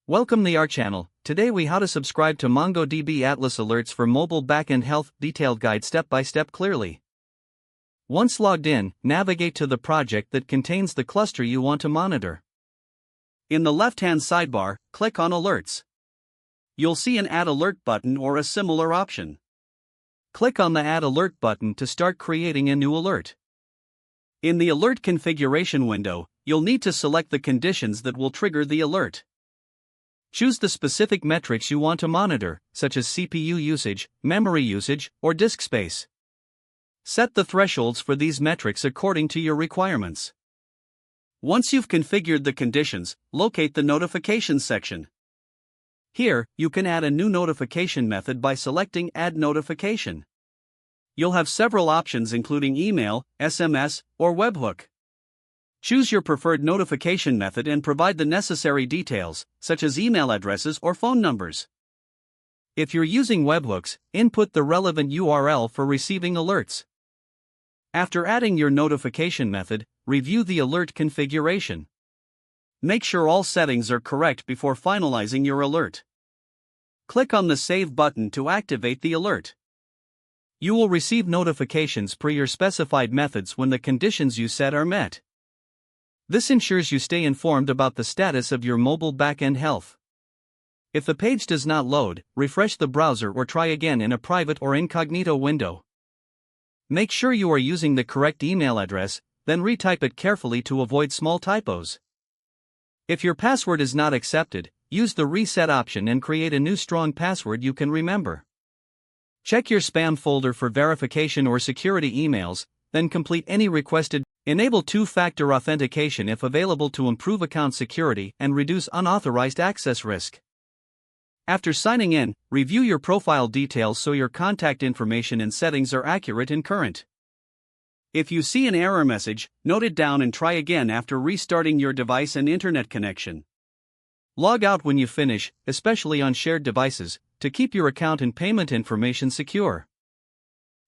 Welcome to our channel. Today we how to subscribe to MongoDB Atlas alerts for mobile backend health, detailed guide step by step clearly. Once logged in, navigate to the project that contains the cluster you want to monitor. In the left-hand sidebar, click on Alerts. You'll see an Add Alert button or a similar option. Click on the Add Alert button to start creating a new alert. In the alert configuration window, you'll need to select the conditions that will trigger the alert. Choose the specific metrics you want to monitor, such as CPU usage, memory usage, or disk space. Set the thresholds for these metrics according to your requirements. Once you've configured the conditions, locate the Notifications section. Here, you can add a new notification method by selecting Add Notification. You'll have several options including email, SMS, or webhook. Choose your preferred notification method and provide the necessary details, such as email addresses or phone numbers. If you're using webhooks, input the relevant URL for receiving alerts. After adding your notification method, review the alert configuration. Make sure all settings are correct before finalizing your alert. Click on the Save button to activate the alert. You will receive notifications per your specified methods when the conditions you set are met. This ensures you stay informed about the status of your mobile backend health. If the page does not load, refresh the browser or try again in a private or incognito window. Make sure you are using the correct email address, then retype it carefully to avoid small typos. If your password is not accepted, use the reset option and create a new strong password you can remember. Check your spam folder for verification or security emails, then complete any requested. Enable two-factor authentication if available to improve account security and reduce unauthorized access risk. After signing in, review your profile details so your contact information and settings are accurate and current. If you see an error message, note it down and try again after restarting your device and internet connection. Log out when you finish, especially on shared devices, to keep your account and payment information secure.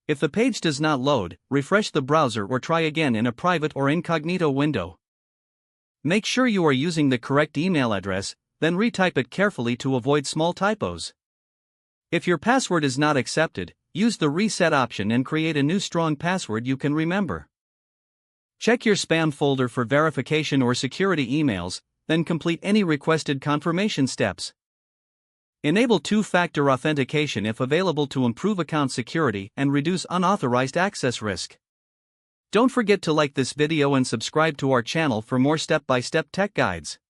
If the page does not load, refresh the browser or try again in a private or incognito window. Make sure you are using the correct email address, then retype it carefully to avoid small typos. If your password is not accepted, use the reset option and create a new strong password you can remember. Check your spam folder for verification or security emails, then complete any requested confirmation steps. Enable two-factor authentication if available to improve account security and reduce unauthorized access risk. Don't forget to like this video and subscribe to our channel for more step-by-step tech guides.